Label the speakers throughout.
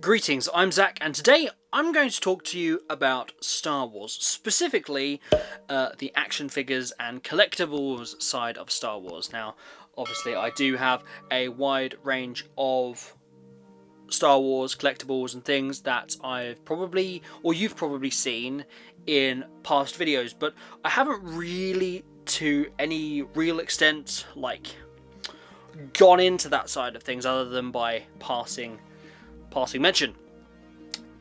Speaker 1: Greetings, I'm Zak, and today I'm going to talk to you about Star Wars, specifically the action figures and collectibles side of Star Wars. Now, obviously I do have a wide range of Star Wars collectibles and things that I've probably, or you've probably seen in past videos, but I haven't really, to any real extent, gone into that side of things other than by passing mention.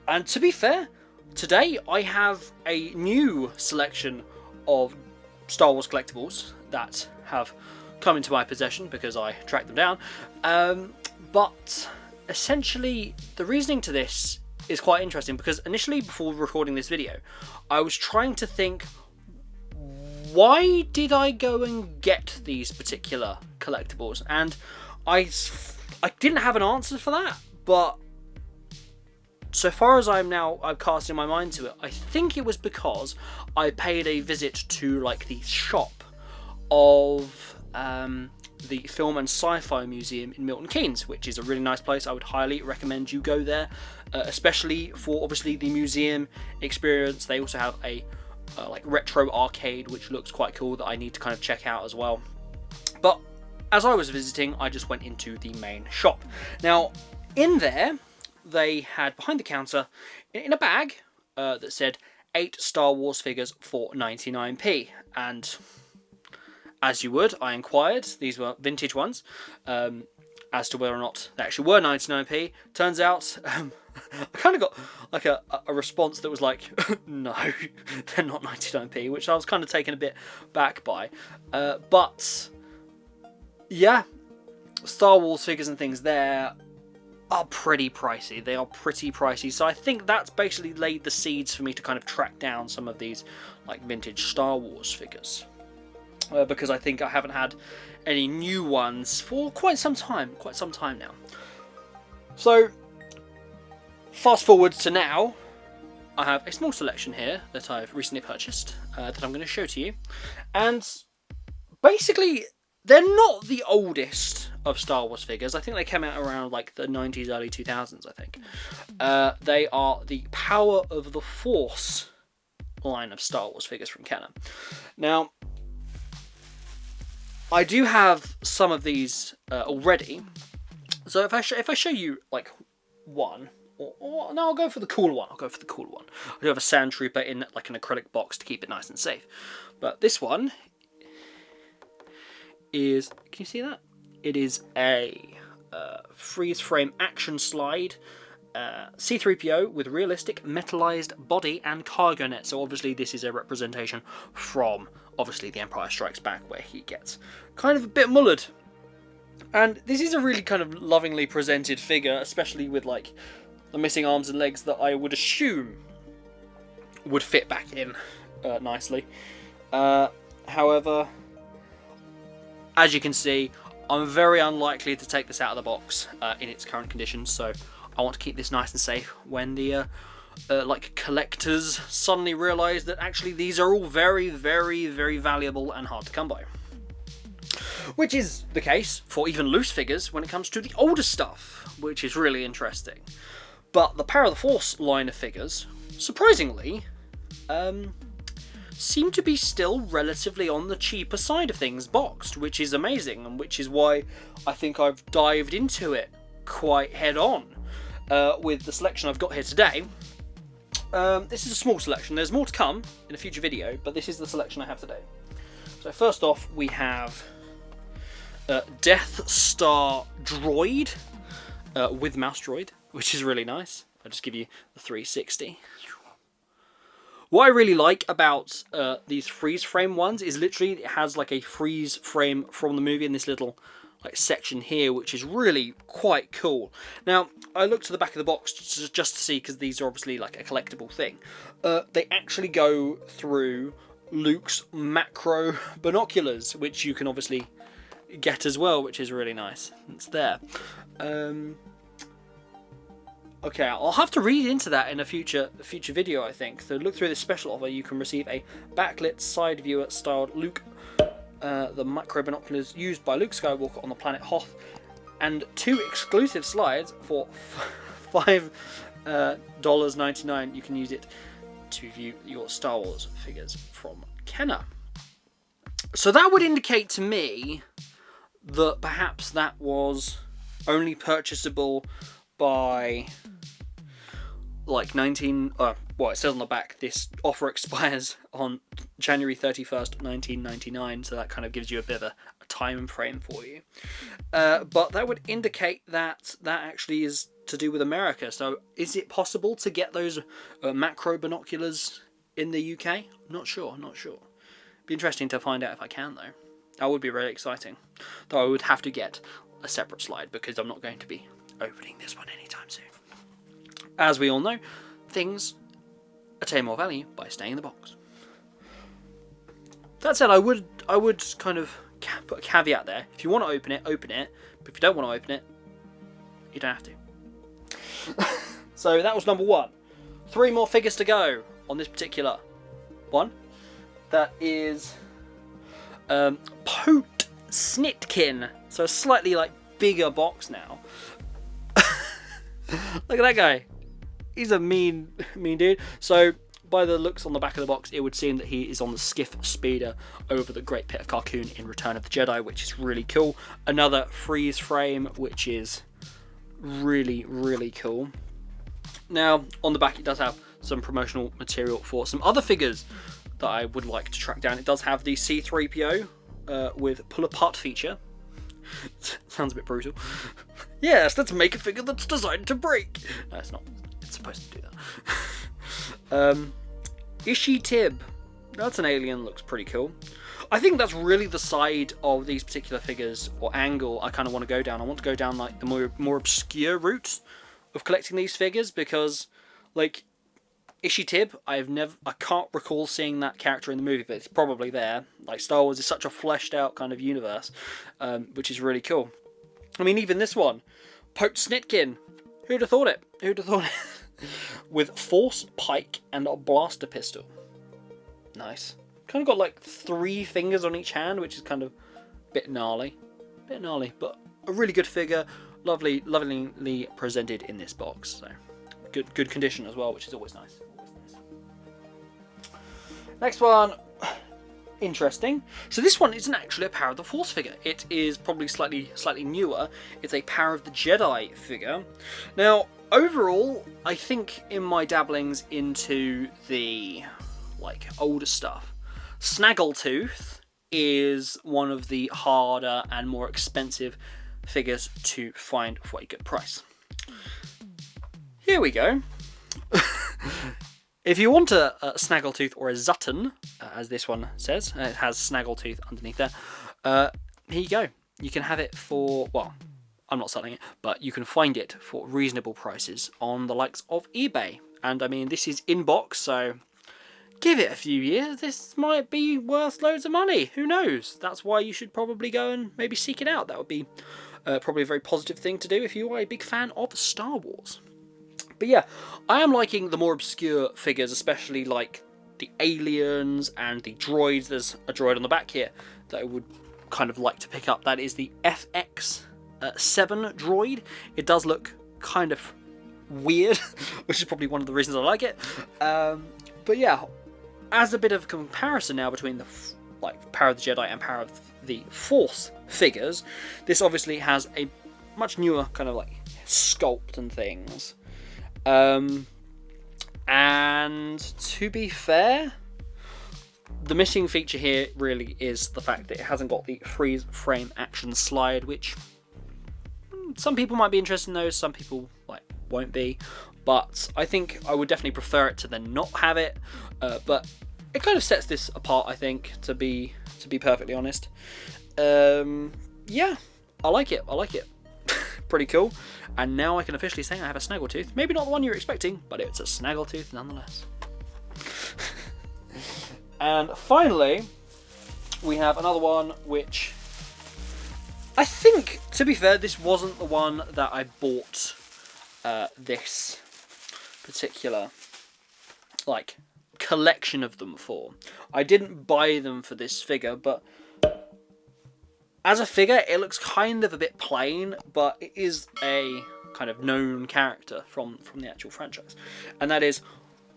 Speaker 1: And to be fair, today I have a new selection of Star Wars collectibles that have come into my possession because I tracked them down. But essentially, the reasoning to this is quite interesting because initially, before recording this video, I was trying to think, why did I go and get these particular collectibles? And I didn't have an answer for that, but so far as I'm casting my mind to it, I think it was because I paid a visit to the shop of the Film and Sci-Fi Museum in Milton Keynes, which is a really nice place. I would highly recommend you go there, especially for obviously the museum experience. They also have a retro arcade, which looks quite cool, that I need to kind of check out as well. But as I was visiting, I just went into the main shop. Now, in there, they had behind the counter, in a bag, that said 8 Star Wars figures for 99p. And as you would, I inquired, these were vintage ones, as to whether or not they actually were 99p. Turns out, I kind of got a response that was like, no, they're not 99p, which I was kind of taken a bit back by. But yeah, Star Wars figures and things there are pretty pricey. They are pretty pricey. So I think that's basically laid the seeds for me to kind of track down some of these vintage Star Wars figures. Because I think I haven't had any new ones for quite some time now. So fast forward to now, I have a small selection here that I've recently purchased that I'm going to show to you. And basically, they're not the oldest of Star Wars figures. I think they came out around the 90s, early 2000s, I think. They are the Power of the Force line of Star Wars figures from Canon. Now, I do have some of these already. So if I show you one, or no, I'll go for the cool one. I do have a Sand Trooper in an acrylic box to keep it nice and safe. But this one is, can you see that? It is a freeze frame action slide C-3PO with realistic metallized body and cargo net. So obviously this is a representation from obviously The Empire Strikes Back, where he gets kind of a bit mullered. And this is a really kind of lovingly presented figure, especially with the missing arms and legs that I would assume would fit back in nicely. However, as you can see, I'm very unlikely to take this out of the box in its current condition, so I want to keep this nice and safe when the collectors suddenly realise that actually these are all very, very, very valuable and hard to come by. Which is the case for even loose figures when it comes to the older stuff, which is really interesting. But the Power of the Force line of figures, surprisingly, seem to be still relatively on the cheaper side of things boxed, which is amazing, and which is why I think I've dived into it quite head on with the selection I've got here today. This is a small selection. There's more to come in a future video, but this is the selection I have today. So first off, we have Death Star Droid with Mouse Droid, which is really nice. I'll just give you the 360. What I really like about these freeze frame ones is literally it has a freeze frame from the movie in this little section here, which is really quite cool. Now, I looked to the back of the box just to see, because these are obviously a collectible thing. They actually go through Luke's macro binoculars, which you can obviously get as well, which is really nice. It's there. Okay, I'll have to read into that in a future video, I think. So look through this special offer. You can receive a backlit side viewer styled Luke, the macro binoculars used by Luke Skywalker on the planet Hoth, and 2 exclusive slides for $5.99, you can use it to view your Star Wars figures from Kenner. So that would indicate to me that perhaps that was only purchasable by like well, it says on the back this offer expires on January 31st, 1999, so that kind of gives you a bit of a time frame for you. But that would indicate that that actually is to do with America. So is it possible to get those macro binoculars in the UK? Not sure. Be interesting to find out if I can, though. That would be really exciting. Though I would have to get a separate slide because I'm not going to be opening this one anytime soon. As we all know, things attain more value by staying in the box. That said, I would kind of put a caveat there. If you want to open it, open it. But if you don't want to open it, you don't have to. So that was number 1. 3 more figures to go on this particular one. That is Pote Snitkin. So a slightly like bigger box now. Look at that guy. He's a mean dude. So by the looks on the back of the box, it would seem that he is on the skiff speeder over the Great Pit of Carkoon in Return of the Jedi, which is really cool. Another freeze frame, which is really, really cool. Now, on the back, it does have some promotional material for some other figures that I would like to track down. It does have the C-3PO with pull-apart feature. Sounds a bit brutal. Yes, let's make a figure that's designed to break. No, it's not. It's supposed to do that. Ishi Tib. That's an alien, looks pretty cool. I think that's really the side of these particular figures, or angle, I kind of want to go down. I want to go down like the more obscure route of collecting these figures, because like Ishi Tib, I can't recall seeing that character in the movie, but it's probably there. Like, Star Wars is such a fleshed out kind of universe, which is really cool. I mean, even this one, Pote Snitkin. Who'd have thought it? With Force Pike and a blaster pistol. Nice. Kind of got like 3 fingers on each hand, which is kind of a bit gnarly. But a really good figure. Lovingly presented in this box. So good condition as well, which is always nice. Next one, interesting. So this one isn't actually a Power of the Force figure. It is probably slightly newer. It's a Power of the Jedi figure. Now, overall, I think in my dabblings into the like older stuff, Snaggletooth is one of the harder and more expensive figures to find for a good price. Here we go. If you want a Snaggletooth or a Zutton, as this one says, it has Snaggletooth underneath there, here you go. You can have it for, well, I'm not selling it, but you can find it for reasonable prices on the likes of eBay. And I mean, this is in box, so give it a few years. This might be worth loads of money. Who knows? That's why you should probably go and maybe seek it out. That would be probably a very positive thing to do if you are a big fan of Star Wars. But yeah, I am liking the more obscure figures, especially like the aliens and the droids. There's a droid on the back here that I would kind of like to pick up. That is the FX7 droid. It does look kind of weird, which is probably one of the reasons I like it. But yeah, as a bit of comparison now between the like Power of the Jedi and Power of the Force figures, this obviously has a much newer kind of like sculpt and things. And to be fair, the missing feature here really is the fact that it hasn't got the freeze frame action slide, which some people might be interested in those, some people like won't be, but I think I would definitely prefer it to then not have it. But it kind of sets this apart, I think, to be perfectly honest. Yeah, I like it. Pretty cool. And now I can officially say I have a Snaggletooth. Maybe not the one you're expecting, but it's a Snaggletooth nonetheless. And finally, we have another one which I think, to be fair, this wasn't the one that I bought this particular like collection of them for. I didn't buy them for this figure, but as a figure, it looks kind of a bit plain, but it is a kind of known character from the actual franchise, and that is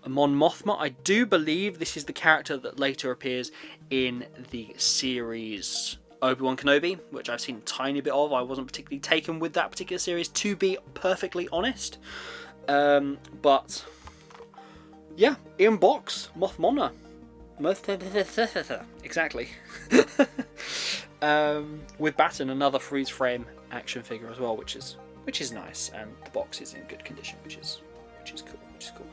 Speaker 1: Mon Mothma. I do believe this is the character that later appears in the series Obi-Wan Kenobi, which I've seen a tiny bit of. I wasn't particularly taken with that particular series, to be perfectly honest. But yeah, in box, Mothmona. Exactly. With Baton, another freeze frame action figure as well, which is nice, and the box is in good condition, which is cool.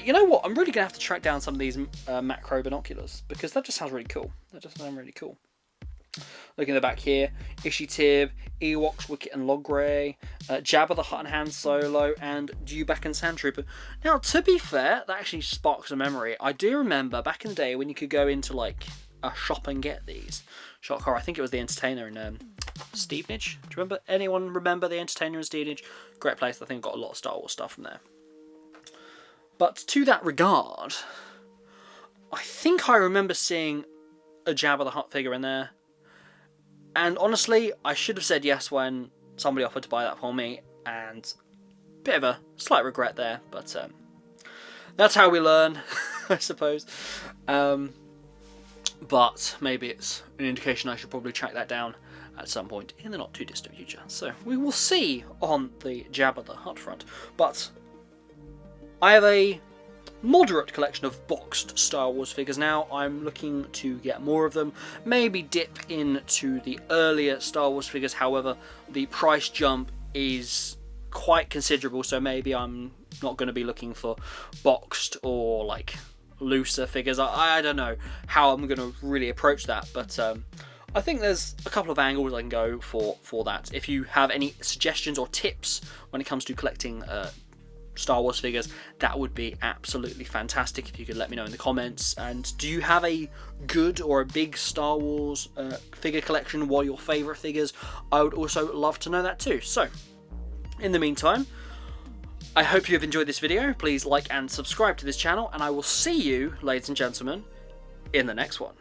Speaker 1: You know what? I'm really gonna have to track down some of these macro binoculars, because that just sounds really cool. Looking at the back here, Ishitib, Ewoks, Wicket and Logray, Jabba the Hutt and Han Solo, and Dewback and Sandtrooper. Now, to be fair, that actually sparks a memory. I do remember back in the day when you could go into like a shop and get these. Shock horror. I think it was the Entertainer in Stevenage. Do you remember? Anyone remember the Entertainer in Stevenage? Great place. I think got a lot of Star Wars stuff from there. But to that regard, I think I remember seeing a Jabba the Hutt figure in there. And honestly, I should have said yes when somebody offered to buy that for me, and a bit of a slight regret there, but that's how we learn, I suppose. But maybe it's an indication I should probably track that down at some point in the not too distant future. So we will see on the Jabba the Hutt front. But I have a moderate collection of boxed Star Wars figures now. I'm looking to get more of them, maybe dip into the earlier Star Wars figures. However, the price jump is quite considerable, so maybe I'm not going to be looking for boxed or like looser figures. I don't know how I'm going to really approach that, but I think there's a couple of angles I can go for that. If you have any suggestions or tips when it comes to collecting Star Wars figures, that would be absolutely fantastic if you could let me know in the comments. And do you have a good or a big Star Wars figure collection? What are your favourite figures? I would also love to know that too. So, in the meantime, I hope you have enjoyed this video. Please like and subscribe to this channel, and I will see you, ladies and gentlemen, in the next one.